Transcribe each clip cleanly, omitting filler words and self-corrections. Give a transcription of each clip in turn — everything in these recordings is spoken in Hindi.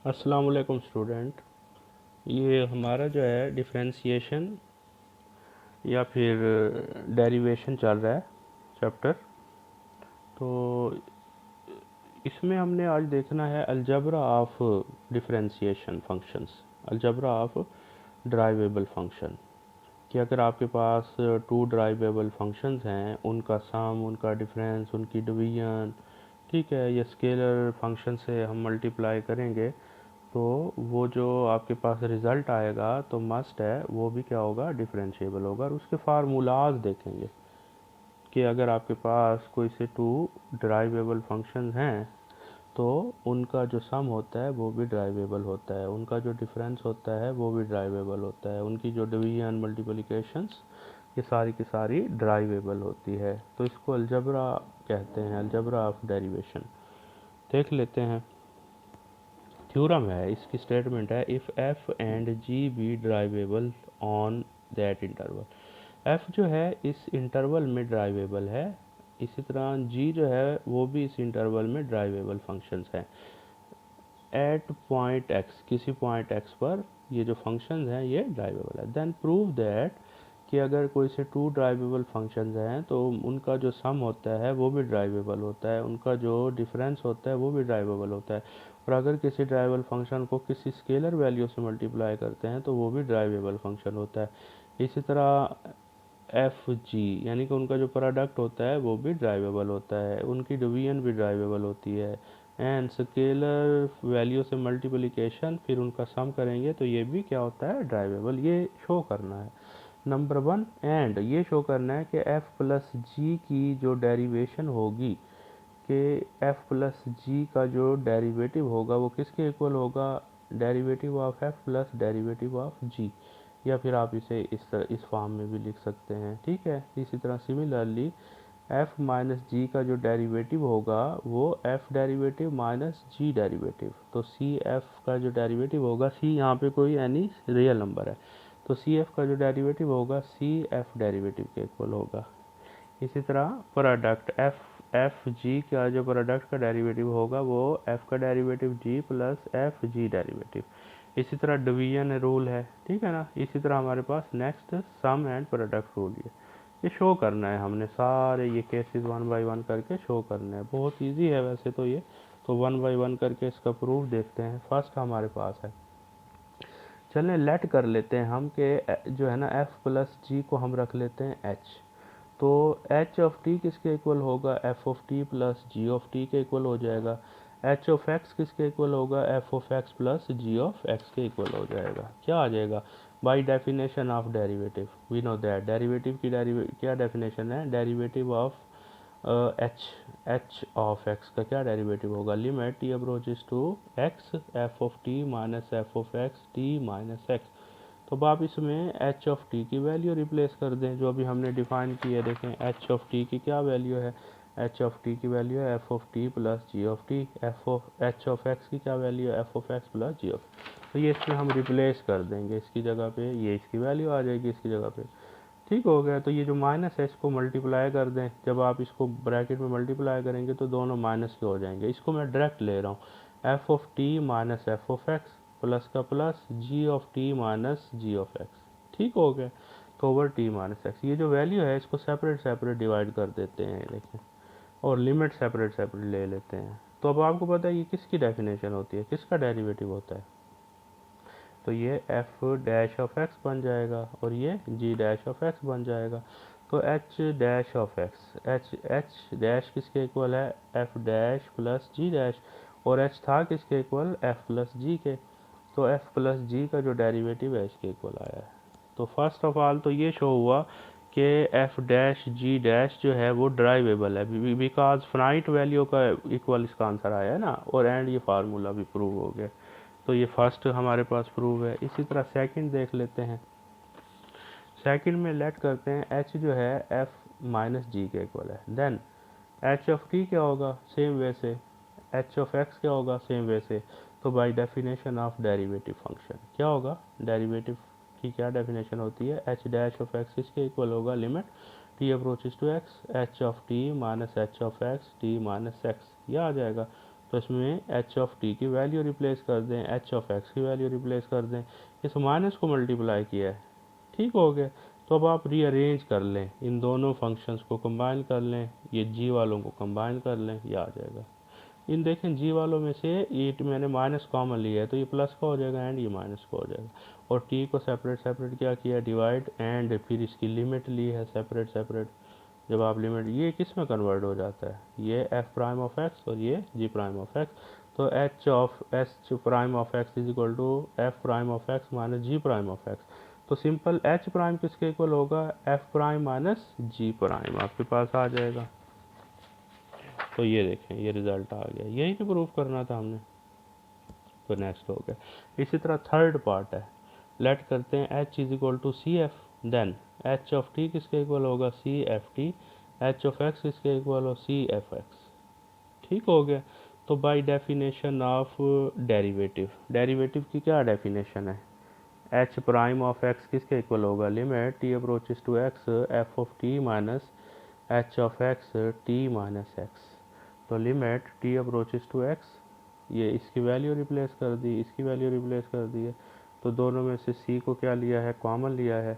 अस्सलाम वालेकुम स्टूडेंट। ये हमारा जो है डिफरेंशिएशन या फिर डेरिवेशन चल रहा है चैप्टर। तो इसमें हमने आज देखना है algebra of differentiation functions, algebra of derivable function. कि अगर आपके पास टू ड्राइवेबल फंक्शंस हैं, उनका सम, उनका डिफरेंस, उनकी डिवीजन, ठीक है, ये स्केलर फंक्शन से हम मल्टीप्लाई करेंगे तो वो जो आपके पास रिज़ल्ट आएगा तो मस्ट है वो भी क्या होगा, डिफरेंशिएबल होगा। और उसके फार्मूलाज देखेंगे कि अगर आपके पास कोई से टू ड्राइवेबल फंक्शंस हैं तो उनका जो सम होता है वो भी ड्राइवेबल होता है, उनका जो डिफरेंस होता है वो भी ड्राइवेबल होता है, उनकी जो डिवीजन मल्टीप्लिकेशंस ये सारी की सारी ड्राइवेबल होती है। तो इसको अलजबरा कहते हैं, अलजबरा ऑफ डेरिवेशन। देख लेते हैं। थ्योरम है, इसकी स्टेटमेंट है, if f and g be derivable on that interval. F जो है इस इंटरवल में ड्राइवेबल है, इसी तरह जी जो है वो भी इस इंटरवल में ड्राइवेबल फंक्शंस हैं। एट पॉइंट एक्स, किसी पॉइंट एक्स पर ये जो फंक्शंस हैं ये ड्राइवेबल है। देन प्रूव दैट कि अगर कोई से टू ड्राइवेबल फंक्शंस हैं तो उनका जो सम होता है वो भी ड्राइवेबल होता है, उनका जो डिफरेंस होता है वो भी ड्राइवेबल होता है। और अगर किसी ड्राइवेबल फंक्शन को किसी स्केलर वैल्यू से मल्टीप्लाई करते हैं तो वो भी ड्राइवेबल फंक्शन होता है। इसी तरह एफ जी यानी कि उनका जो प्रोडक्ट होता है वो भी ड्राइवेबल होता है, उनकी डिवीजन भी ड्राइवेबल होती है। एंड स्केलर वैल्यू से मल्टीप्लिकेशन फिर उनका सम करेंगे तो ये भी क्या होता है, ड्राइवेबल। ये शो करना है नंबर वन। एंड ये शो करना है कि एफ प्लस जी की जो डेरिवेशन होगी, कि एफ प्लस जी का जो डेरिवेटिव होगा वो किसके इक्वल होगा, derivative of f plus derivative of g. या फिर आप इसे इस फॉर्म में भी लिख सकते हैं, ठीक है। इसी तरह सिमिलरली एफ माइनस जी का जो डेरिवेटिव होगा वो एफ डेरिवेटिव माइनस जी डेरिवेटिव, तो सी एफ का जो डेरिवेटिव होगा, सी यहाँ पे कोई एनी रियल नंबर है, तो सी एफ का जो डेरिवेटिव होगा सी एफ डेरिवेटिव के इक्वल होगा। इसी तरह प्रोडक्ट एफ एफ जी का जो प्रोडक्ट का डेरिवेटिव होगा वो एफ का डेरिवेटिव जी प्लस एफ जी डेरिवेटिव। इसी तरह डिवीजन रूल है, ठीक है ना। इसी तरह हमारे पास next sum and product rule ये शो करना है, हमने सारे ये केसेस वन बाय वन करके शो करने हैं। बहुत इजी है वैसे तो ये, तो वन बाय वन करके इसका प्रूफ देखते हैं। फर्स्ट हमारे पास है, चलें लेट कर लेते हैं हम कि जो है ना एफ प्लस जी को हम रख लेते हैं एच। तो एच ऑफ टी किसके इक्वल होगा, F of T plus ji of T के इक्वल हो जाएगा। एच ऑफ एक्स किसके इक्वल होगा, F of x plus ji of X के इक्वल हो जाएगा। क्या आ जाएगा, by definition of derivative we know that derivative की क्या डेफिनेशन है, derivative of H H of X का क्या डेरिवेटिव होगा, limit T approaches to x F of T minus F of x T minus x. तो अब आप इसमें एच ऑफ टी की वैल्यू रिप्लेस कर दें जो अभी हमने डिफाइन की है। देखें एच ऑफ टी की क्या वैल्यू है, एच ऑफ टी की वैल्यू है F of T plus ji of T. F of H of X की क्या वैल्यू है, F of x plus ji of. तो ये इसमें हम रिप्लेस कर देंगे, इसकी जगह पे ये इसकी वैल्यू आ जाएगी इसकी जगह पे। ठीक हो गया। तो ये जो माइनस है इसको मल्टीप्लाई कर दें, जब आप इसको ब्रैकेट में मल्टीप्लाई करेंगे तो दोनों माइनस के हो जाएंगे। इसको मैं डायरेक्ट ले रहा हूँ, f of T minus F of x plus का plus ji of T minus g of x. ठीक हो गया। तो ओवर टी माइनस एक्स, ये जो वैल्यू है इसको सेपरेट सेपरेट डिवाइड कर देते हैं, देखें, और लिमिट सेपरेट सेपरेट ले लेते हैं। तो अब आपको पता है ये किसकी डेफिनेशन होती है, किसका डेरिवेटिव होता है। तो ये एफ डैश ऑफ एक्स बन जाएगा और ये जी डैश ऑफ एक्स बन जाएगा। तो H dash of x, H H dash किसके इक्वल है, एफ डैश प्लस जी डैश, और एच था किसके इक्वल, एफ प्लस जी के। तो एफ प्लस जी का जो डेरिवेटिव है इसके इक्वल आया है। तो फर्स्ट ऑफ ऑल तो ये शो हुआ कि एफ डैश जी डैश जो है वो ड्राइवेबल है, बिकॉज फाइनाइट वैल्यू का इक्वल इसका आंसर आया है ना, और एंड ये फार्मूला भी प्रूव हो गया। तो ये फर्स्ट हमारे पास प्रूव है। इसी तरह सेकंड देख लेते हैं। सेकंड में लेट करते हैं एच जो है एफ माइनस जी के इक्वल है। देन एच ऑफ टी क्या होगा, सेम वे से। एच ऑफ एक्स क्या होगा, सेम वे से। तो by definition of derivative function क्या होगा, डेरिवेटिव की क्या डेफिनेशन होती है, एच डैश ऑफ एक्स इसके इक्वल होगा limit T approaches to X H of T minus H of x T minus X, ये आ जाएगा। तो इसमें एच ऑफ टी की वैल्यू रिप्लेस कर दें, एच ऑफ एक्स की वैल्यू रिप्लेस कर दें, इस माइनस को मल्टीप्लाई किया है, ठीक हो गया। तो अब आप रीअरेंज कर लें, इन दोनों फंक्शंस को कंबाइन कर लें, ये जी वालों को कंबाइन कर लें, ये आ जाएगा। इन देखें जी वालों में से ये मैंने माइनस कॉमन लिया है तो ये प्लस का हो जाएगा एंड ये माइनस का हो जाएगा, और टी को सेपरेट सेपरेट क्या किया, डिवाइड, एंड फिर इसकी लिमिट ली है सेपरेट सेपरेट। जब आप लिमिट, ये किस में कन्वर्ट हो जाता है, ये एफ प्राइम ऑफ एक्स और ये जी प्राइम ऑफ एक्स, तो H prime of X is equal to F prime of X minus G prime of x. तो सिंपल एच प्राइम किसके इक्वल होगा, F prime minus G prime आपके पास आ जाएगा। तो ये देखें ये रिजल्ट आ गया, यही तो प्रूफ करना था हमने। तो नेक्स्ट हो गया। इसी तरह थर्ड पार्ट है, लेट करते हैं h is equal to c f, then h of T किसके इक्वल होगा, c f t, H of x किसके इक्वल हो, सी एफ एक्स, ठीक हो गया। तो by definition of derivative, derivative की क्या डेफिनेशन है, एच प्राइम ऑफ एक्स किसके इक्वल होगा, limit T approaches to x F of T minus H of x T minus x. तो limit T approaches to x, ये इसकी वैल्यू रिप्लेस कर दी, इसकी वैल्यू रिप्लेस कर दी है, तो दोनों में से सी को क्या लिया है, कॉमन लिया है,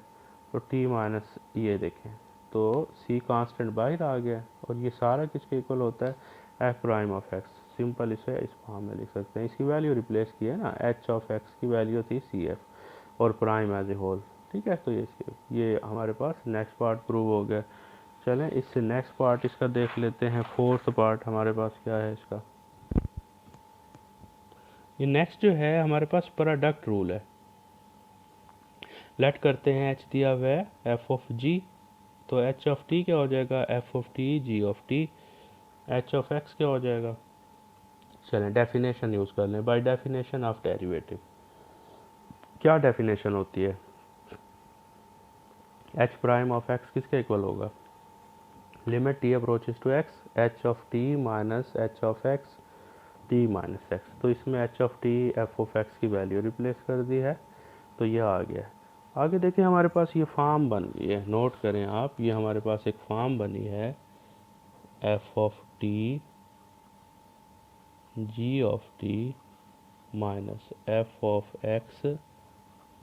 तो टी माइनस, ये देखें तो सी कांस्टेंट बाहर आ गया, और ये सारा किसके इक्वल होता है, F prime of x. Simple इसे इस फॉर्म में लिख सकते हैं, इसकी वैल्यू रिप्लेस की है ना, एच ऑफ एक्स की वैल्यू थी सी एफ और प्राइम एज ए होल, ठीक है। तो ये हमारे पास नेक्स्ट पार्ट प्रूव हो गया। चलें इससे नेक्स्ट पार्ट इसका देख लेते हैं, फोर्थ पार्ट हमारे पास क्या है इसका। ये नेक्स्ट जो है हमारे पास प्रोडक्ट रूल है। लेट करते हैं एच दिया हुआ है एफ ऑफ जी, तो एच ऑफ टी क्या हो जाएगा, F of T G of T, H of X क्या हो जाएगा। चलें डेफिनेशन यूज़ कर लें, बाय डेफिनेशन ऑफ डेरिवेटिव। क्या डेफिनेशन होती है, एच प्राइम ऑफ एक्स किसके इक्वल होगा, limit T approaches to X H of T minus H of x T minus x. तो इसमें H of T F of X की वैल्यू रिप्लेस कर दी है, तो ये आ गया। आगे देखें हमारे पास ये फॉर्म बन गई है, नोट करें आप, ये हमारे पास एक फॉर्म बनी है, F of T G of T minus F of X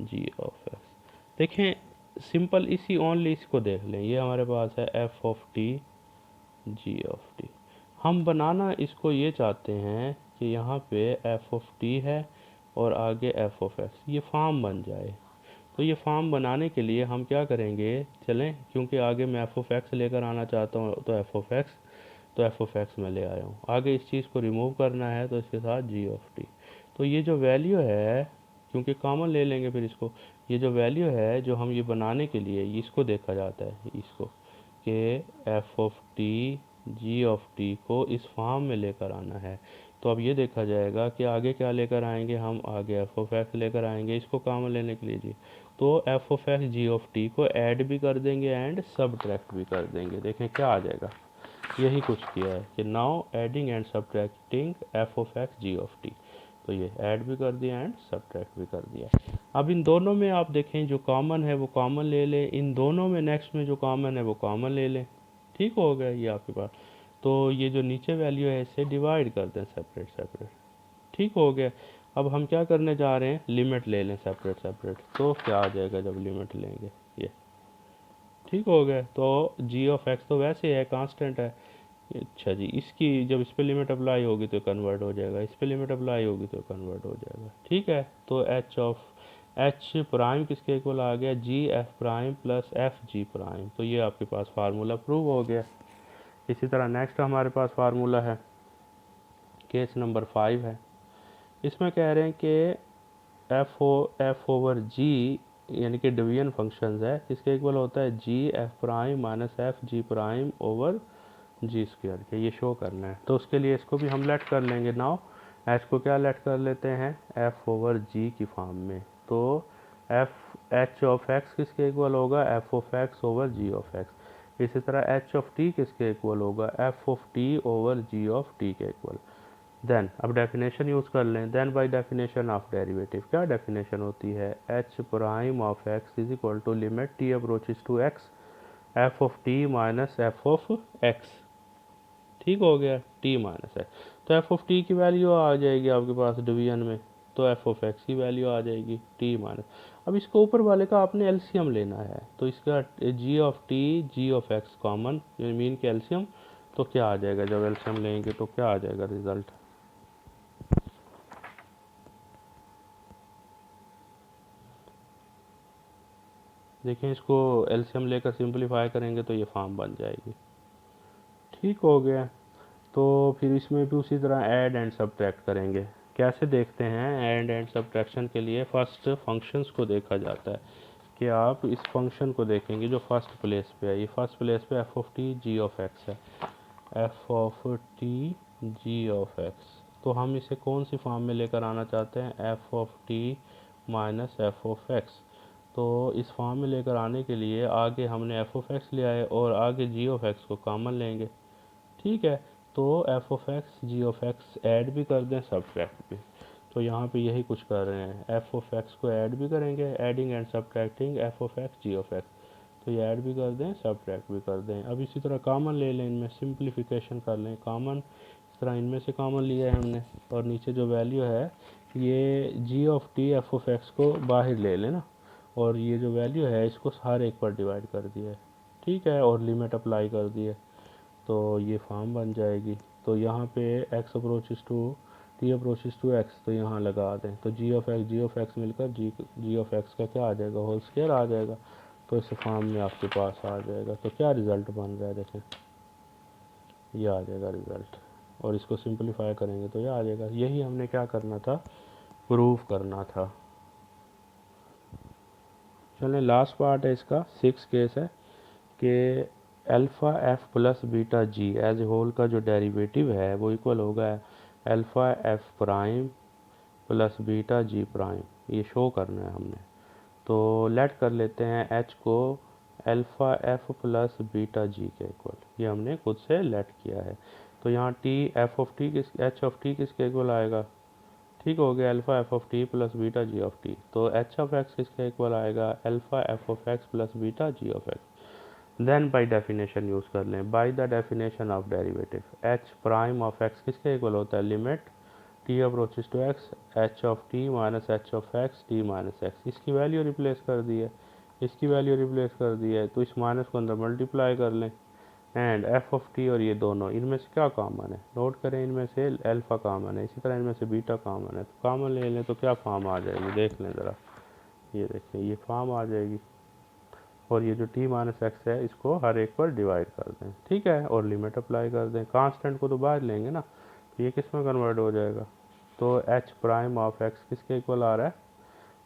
G of X. देखें सिंपल इसी ओनली इसको देख लें, ये हमारे पास है F of T G of T. हम बनाना इसको ये चाहते हैं कि यहाँ पे एफ ऑफ टी है और आगे एफ ऑफ एक्स, ये फॉर्म बन जाए। तो ये फॉर्म बनाने के लिए हम क्या करेंगे, चलें क्योंकि आगे मैं एफ ऑफ एक्स लेकर आना चाहता हूँ, तो एफ ऑफ एक्स, तो एफ ऑफ एक्स में ले आया हूँ, आगे इस चीज़ को रिमूव करना है तो इसके साथ जी ऑफ टी। तो ये जो वैल्यू है, क्योंकि कॉमन ले लेंगे फिर इसको, ये जो वैल्यू है जो हम ये बनाने के लिए इसको देखा जाता है, इसको कि F of T G of T को इस फॉर्म में लेकर आना है। तो अब ये देखा जाएगा कि आगे क्या लेकर आएंगे, हम आगे एफ ऑफ एक्स लेकर आएंगे इसको कॉमन लेने के लिए जी। तो F of X G of T को ऐड भी कर देंगे एंड सब्ट्रैक्ट भी कर देंगे, देखें क्या आ जाएगा, यही कुछ किया है कि now adding and subtracting F of X G of T. तो ये ऐड भी कर दिया एंड सब्ट्रैक्ट भी कर दिया। अब इन दोनों में आप देखें जो कॉमन है वो कॉमन ले लें, इन दोनों में नेक्स्ट में जो कॉमन है वो कॉमन ले लें, ठीक हो गया ये आपके पास। तो ये जो नीचे वैल्यू है इसे डिवाइड कर दें सेपरेट सेपरेट, ठीक हो गया। अब हम क्या करने जा रहे हैं, लिमिट ले लें सेपरेट सेपरेट, तो क्या आ जाएगा जब लिमिट लेंगे, ये ठीक हो गया। तो जी ऑफ एक्स तो वैसे है कांस्टेंट है, अच्छा जी, इसकी जब इस पे लिमिट अप्लाई होगी तो कन्वर्ट हो जाएगा, इस पे लिमिट अप्लाई होगी तो कन्वर्ट हो जाएगा, ठीक है। तो एच प्राइम किसके इक्वल आ गया, g f prime plus f g prime. तो ये आपके पास फार्मूला प्रूव हो गया। इसी तरह नेक्स्ट हमारे पास फार्मूला है, केस नंबर 5 है। इसमें कह रहे हैं कि एफ ओवर जी यानी कि डिवीजन फंक्शन है, किसके इक्वल होता है, g f prime minus f g prime over g square के, ये शो करना है। तो उसके लिए इसको भी हम लेट कर लेंगे, नाउ एच को क्या लेट कर लेते हैं, एफ ओवर जी की फॉर्म में। तो एफ एच ऑफ एक्स किसके इक्वल होगा, F of X over G of X. इसी तरह एच ऑफ टी किसके इक्वल होगा, F of T over G of T के इक्वल। देन अब डेफिनेशन यूज़ कर लें, then by definition of derivative, क्या डेफिनेशन होती है, H prime of X is equal to limit T approaches to x F of T minus F of x, ठीक हो गया, टी माइनस है। तो एफ ऑफ टी की वैल्यू आ जाएगी आपके पास डिवीजन में, तो एफ ऑफ एक्स की वैल्यू आ जाएगी टी माइनस। अब इसको ऊपर वाले का आपने एलसीएम लेना है, तो इसका g of T G of x common mean के एलसीएम, तो क्या आ जाएगा, जब एलसीएम लेंगे तो क्या आ जाएगा रिजल्ट। देखिए इसको एलसीएम लेकर सिंपलीफाई करेंगे तो ये फॉर्म बन जाएगी। ठीक हो गया। तो फिर इसमें भी उसी तरह ऐड एंड सब्ट्रैक्ट करेंगे। कैसे देखते हैं ऐड एंड सब्ट्रैक्शन के लिए, फर्स्ट फंक्शंस को देखा जाता है कि आप इस फंक्शन को देखेंगे जो फर्स्ट प्लेस पे है। ये फर्स्ट प्लेस पे f of T G of x है, F of T G of x. तो हम इसे कौन सी फॉर्म में लेकर आना चाहते हैं, F of T minus F of x. तो इस फॉर्म में लेकर आने के लिए आगे हमने एफ ऑफ एक्स लिया है और आगे जी ऑफ एक्स को कॉमन लेंगे। ठीक है, तो F of X G of X add भी कर दें सब्ट्रैक्ट भी, तो यहाँ पे यही कुछ कर रहे हैं, एफ ऑफ एक्स को ऐड भी करेंगे, adding and subtracting F of X G of x. तो ये ऐड भी कर दें सब्ट्रैक्ट भी कर दें। अब इसी तरह कॉमन ले लें, इनमें सिंप्लीफिकेशन कर लें कॉमन, इस तरह इनमें से कॉमन लिया है हमने, और नीचे जो वैल्यू है ये g of T F of x को बाहर ले लें ना, और ये जो वैल्यू है इसको हर एक पर डिवाइड कर दिया है। ठीक है, और लिमिट अप्लाई कर दी है, तो ये फॉर्म बन जाएगी। तो यहाँ पे x approaches to t approaches to x, तो यहाँ लगा दें, तो जी ऑफ एक्स मिलकर जी ऑफ एक्स का क्या आ जाएगा, होल स्क्वायर आ जाएगा। तो इस फॉर्म में आपके पास आ जाएगा। तो क्या रिज़ल्ट बन रहा है देखें, ये आ जाएगा रिज़ल्ट, और इसको सिंपलीफाई करेंगे तो ये आ जाएगा। यही हमने क्या करना था, प्रूफ करना था। चलें लास्ट पार्ट है इसका, 6 केस है कि alpha f plus beta g as a whole का जो डेरिवेटिव है वो इक्वल होगा alpha f prime plus beta g prime. ये शो करना है हमने, तो लेट कर लेते हैं एच को अल्फ़ा एफ प्लस बीटा जी के इक्वल, ये हमने खुद से लेट किया है। तो यहाँ टी एफ ऑफ टी किस एच ऑफ टी किसके इक्वल आएगा, ठीक हो गया, alpha F of T plus beta G of T. तो एच ऑफ एक्स किसके इक्वल आएगा, alpha F of x plus beta G of X. Then by definition use कर लें, by the definition of derivative H prime of x किसके इक्वल होता है, limit T approaches to X H of T minus H of x T minus x. इसकी वैल्यू रिप्लेस कर दी है, इसकी वैल्यू रिप्लेस कर दी है, तो इस माइनस को अंदर मल्टीप्लाई कर लें, एंड एफ ऑफ टी और ये दोनों इनमें से क्या कॉमन है, नोट करें, इनमें से अल्फ़ा कॉमन है, इसी तरह इनमें से बीटा कॉमन है, तो कॉमन ले लें तो क्या फॉर्म आ जाएगी, देख लें ज़रा, ये देखें ये फॉर्म आ जाएगी। और ये जो t माइनस एक्स है इसको हर एक पर डिवाइड कर दें, ठीक है, और लिमिट अप्लाई कर दें। कांस्टेंट को तो बाहर लेंगे ना, तो ये किस में कन्वर्ट हो जाएगा, तो h प्राइम ऑफ x किसके इक्वल आ रहा है,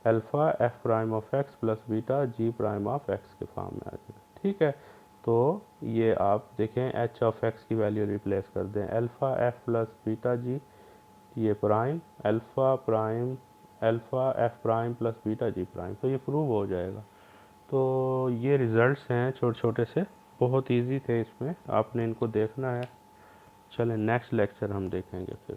alpha f prime of x plus beta g prime of x के फॉर्म में आ जाएगा। ठीक है, तो ये आप देखें h ऑफ x की वैल्यू रिप्लेस कर दें, alpha f plus beta g, ये prime alpha f prime plus beta g prime, तो ये प्रूव हो जाएगा। तो ये रिज़ल्ट्स हैं छोटे छोटे से, बहुत इजी थे, इसमें आपने इनको देखना है। चलें नेक्स्ट लेक्चर हम देखेंगे फिर।